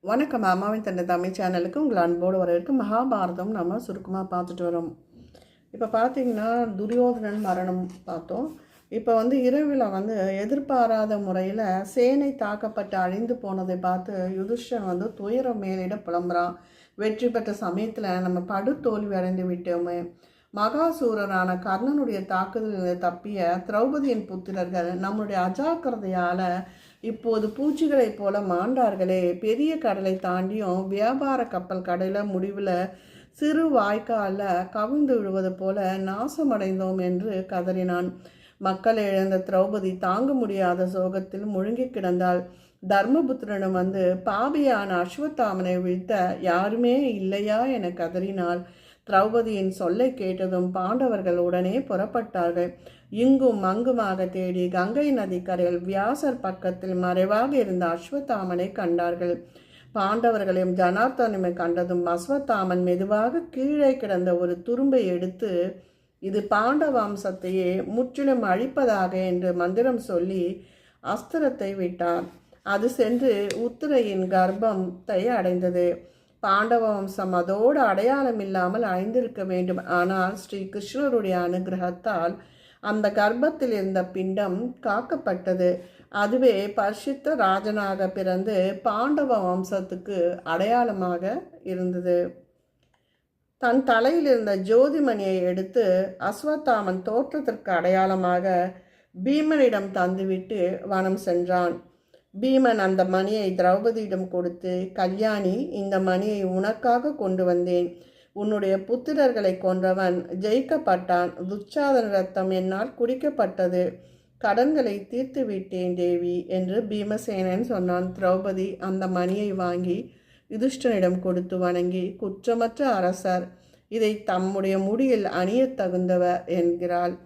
வணக்கம். அம்மாவின் தந்தை தமிழ் சேனலுக்கு உங்களை அன்போடு வரவேற்கும். மகாபாரதம் நம்ம சுருக்கமாக பார்த்துட்டு வரோம். இப்போ பார்த்தீங்கன்னா துரியோதனன் மரணம் பார்த்தோம். இப்போ இரவில் எதிர்பாராத முறையில் சேனை தாக்கப்பட்டு அழிந்து போனதை பார்த்து யுதிஷ்டன் துயரம் மேலிட புலம்புறான். வெற்றி பெற்ற சமயத்தில் நம்ம படுதோல்வி அடைந்து விட்டோமே. மகாசூரனான கர்ணனுடைய தாக்குதலில் தப்பிய திரௌபதியின் புத்திரர்கள் நம்முடைய அஜாக்கிரதையால் இப்போது பூச்சிகளைப் போல மாண்டார்களே. பெரிய கடலை தாண்டியும் வியாபார கப்பல் கடலில் முடிவில் சிறு வாய்க்காலில் கவிழ்ந்து விடுவது போல நாசமடைந்தோம் என்று கதறினான். மக்கள் இழந்த திரௌபதி தாங்க முடியாத சோகத்தில் முழுங்கி கிடந்தாள். தர்மபுத்திரனும் பாபியான அஸ்வத்தாமனை வீழ்த்த யாருமே இல்லையா என கதறினாள். திரௌபதியின் சொல்லை கேட்டதும் பாண்டவர்கள் உடனே புறப்பட்டார்கள். இங்கும் அங்குமாக தேடி கங்கை நதிக்கரையில் வியாசர் பக்கத்தில் மறைவாக இருந்த அஸ்வத்தாமனை கண்டார்கள். பாண்டவர்களையும் ஜனார்த்தனையும் கண்டதும் அஸ்வத்தாமன் மெதுவாக கீழே கிடந்த ஒரு துரும்பை எடுத்து, இது பாண்டவ வம்சத்தையே முற்றிலும் அழிப்பதாக என்று மந்திரம் சொல்லி அஸ்திரத்தை விட்டார். அது சென்று உத்திரையின் கர்ப்பத்தை அடைந்தது. பாண்டவ வம்சம் அதோடு அடையாளம் இல்லாமல் அழிந்திருக்க வேண்டும். ஆனால் ஸ்ரீ கிருஷ்ணருடைய அனுகிரகத்தால் அந்த கர்ப்பத்தில் இருந்த பிண்டம் காக்கப்பட்டது. அதுவே பரிசுத்த ராஜனாக பிறந்து பாண்டவ வம்சத்துக்கு அடையாளமாக இருந்தது. தன் தலையில் இருந்த ஜோதிமணியை எடுத்து அஸ்வத்தாமன் தோற்றத்திற்கு அடையாளமாக பீமனிடம் தந்துவிட்டு வனம் சென்றான். பீமன் அந்த மணியை திரௌபதியிடம் கொடுத்து, கல்யாணி, இந்த மணியை உனக்காக கொண்டு வந்தேன். உன்னுடைய புத்திரர்களை கொன்றவன் ஜெயிக்கப்பட்டான். துச்சாதன ரத்தம் என்னால் குடிக்கப்பட்டது. கடன்களை தீர்த்து விட்டேன் தேவி என்று பீமசேனன் சொன்னான். திரௌபதி அந்த மணியை வாங்கி யுதிஷ்டனிடம் கொடுத்து வணங்கி, குற்றமற்ற அரசர், இதை தம்முடைய முடியில் அணிய தகுந்தவர் என்கிறாள்.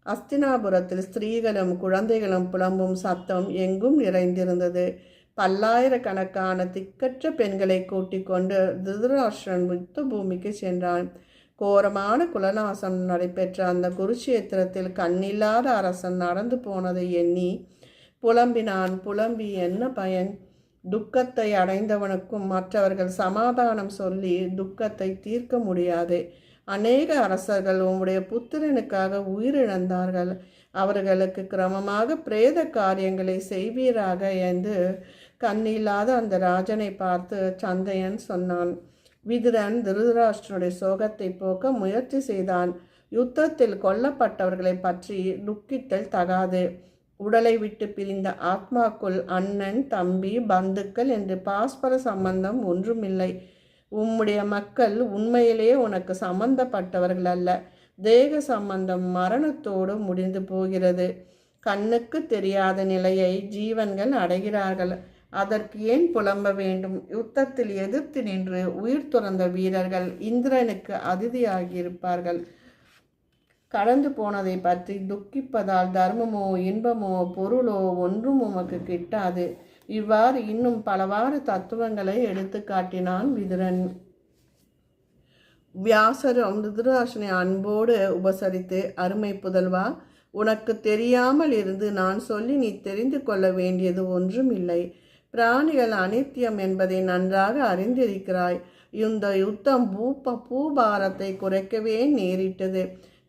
அஸ்தினாபுரத்தில் ஸ்திரீகளும் குழந்தைகளும் புலம்பும் சத்தம் எங்கும் நிறைந்திருந்தது. பல்லாயிரக்கணக்கான திக்கற்ற பெண்களை கூட்டிக் கொண்டு திருதராஷ்டிரன் யுத்த பூமிக்கு சென்றான். கோரமான குலநாசம் நடைபெற்ற அந்த குருட்சேத்திரத்தில் கண்ணில்லாத அரசன் நடந்து போனதை எண்ணி புலம்பினான். புலம்பி என்ன பயன்? துக்கத்தை அடைந்தவனுக்கும் மற்றவர்கள் சமாதானம் சொல்லி துக்கத்தை தீர்க்க முடியாது. அநேக அரசர்கள் உம்முடைய புத்திரனுக்காக உயிரிழந்தார்கள். அவர்களுக்கு கிரமமாக பிரேத காரியங்களை செய்வீராக என்று கண்ணில்லாத அந்த ராஜனை பார்த்து சந்தையன் சொன்னான். விதுரன் திருதராஷ்டிரனுடைய சோகத்தை போக்க முயற்சி செய்தான். யுத்தத்தில் கொல்லப்பட்டவர்களை பற்றி துக்கித்தல் தகாது. உடலை விட்டு பிரிந்த ஆத்மாக்குள் அண்ணன், தம்பி, பந்துக்கள் என்று பாஸ்பர சம்பந்தம் ஒன்றுமில்லை. உம்முடைய மக்கள் உண்மையிலேயே உனக்கு சம்பந்தப்பட்டவர்கள் அல்ல. தேக சம்பந்தம் மரணத்தோடு முடிந்து போகிறது. கண்ணுக்கு தெரியாத நிலையை ஜீவன்கள் அடைகிறார்கள். அதற்கு ஏன் புலம்ப வேண்டும்? யுத்தத்தில் எதிர்த்து நின்று உயிர் துறந்த வீரர்கள் இந்திரனுக்கு அதிதியாகியிருப்பார்கள். கடந்து போனதை பற்றி துக்கிப்பதால் தர்மமோ இன்பமோ பொருளோ ஒன்றும் உமக்கு கிட்டாது. இவ்வாறு இன்னும் பலவாறு தத்துவங்களை எடுத்து காட்டினான் விதுரன். வியாசரும் திருதராஷ்டிரனை அன்போடு உபசரித்து, அருமை புதல்வா, உனக்கு தெரியாமல் இருந்து நான் சொல்லி நீ தெரிந்து கொள்ள வேண்டியது ஒன்றும் இல்லை. பிராணிகள் அனித்தியம் என்பதை நன்றாக அறிந்திருக்கிறாய். இந்த யுத்தம் பூபாரத்தை குறைக்கவே நேரிட்டது.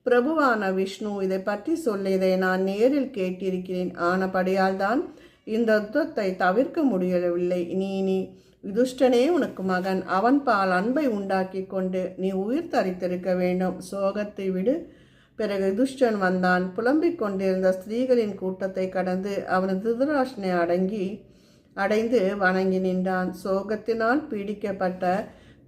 பிரபுவான விஷ்ணு இதை பற்றி சொல்லியதை நான் நேரில் கேட்டிருக்கிறேன். ஆனபடியால் தான் இந்த யுத்தத்தை தவிர்க்க முடியவில்லை. நீ யுதிஷ்டனே உனக்கு மகன். அவன் பால் அன்பை உண்டாக்கி கொண்டு நீ உயிர் தரித்திருக்க வேண்டும். சோகத்தை விடு. பிறகு யுதிஷ்டன் வந்தான். புலம்பிக் கொண்டிருந்த ஸ்திரீகளின் கூட்டத்தை கடந்து அவன் திருதராஷ்டிரனை அடைந்து வணங்கி நின்றான். சோகத்தினால் பீடிக்கப்பட்ட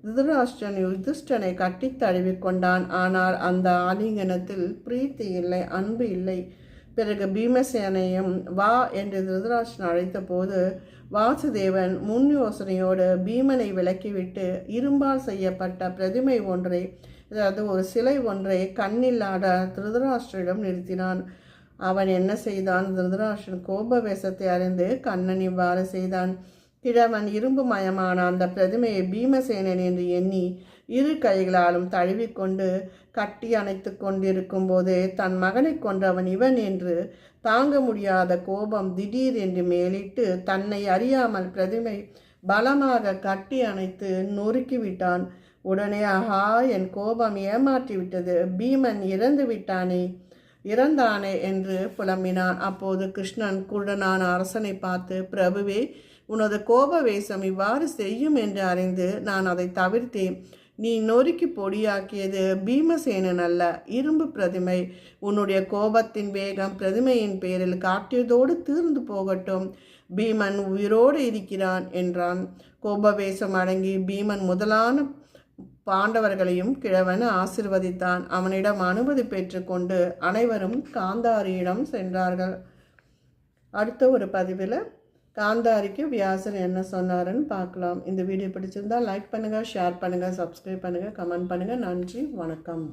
திருதராஷ்டிரன் யுதிஷ்டனை கட்டி தழுவிக்கொண்டான். ஆனால் அந்த ஆலிங்கனத்தில் பிரீத்தி இல்லை, அன்பு இல்லை. பிறகு பீமசேனையும் வா என்று திருதராஷ்டிரன் அழைத்த போது வாசுதேவன் முன் யோசனையோடு பீமனை விலக்கிவிட்டு இரும்பால் செய்யப்பட்ட பிரதிமை ஒன்றை, அதாவது ஒரு சிலை ஒன்றை கண்ணில்லாத திருதராஷ்டிரிடம் நிறுத்தினான். அவன் என்ன செய்தான்? திருதராஷ்டிரன் கோப வேஷத்தை அறிந்து கண்ணன் இவ்வாறு செய்தான். கிழவன் இரும்பு மயமான அந்த பிரதிமையை பீமசேனன் என்று எண்ணி இரு கைகளாலும் தழுவிக்கொண்டு கட்டி அணைத்து கொண்டிருக்கும் போது தன் மகனை கொன்றவன் இவன் என்று தாங்க முடியாத கோபம் திடீர் என்று மேலிட்டு தன்னை அறியாமல் பிரதிமை பலமாக கட்டி அணைத்து நொறுக்கி விட்டான். உடனே ஆஹா, என் கோபம் ஏமாற்றிவிட்டது, பீமன் இறந்தானே என்று புலம்பினான். அப்போது கிருஷ்ணன் குருடனான அரசனை பார்த்து, பிரபுவே, உனது கோப வேஷம் இவ்வாறு செய்யும் என்று அறிந்து நான் அதை தவிர்த்தேன். நீ நொறுக்கி பொடியாக்கியது பீமசேனன் அல்ல, இரும்பு பிரதிமை. உன்னுடைய கோபத்தின் வேகம் பிரதிமையின் பேரில் காட்டியதோடு தீர்ந்து போகட்டும். பீமன் உயிரோடு இருக்கிறான் என்றான். கோபவேசம் அடங்கி பீமன் முதலான பாண்டவர்களையும் கிழவன் ஆசிர்வதித்தான். அவனிடம் அனுமதி பெற்றுக்கொண்டு அனைவரும் காந்தாரியிடம் சென்றார்கள். அடுத்த ஒரு பதிவில் காந்தாரிக்கு வியாசர் என்ன சொன்னாருன்னு பார்க்கலாம். இந்த வீடியோ பிடிச்சிருந்தால் லைக் பண்ணுங்கள், ஷேர் பண்ணுங்கள், சப்ஸ்கிரைப் பண்ணுங்கள், கமெண்ட் பண்ணுங்கள். நன்றி, வணக்கம்.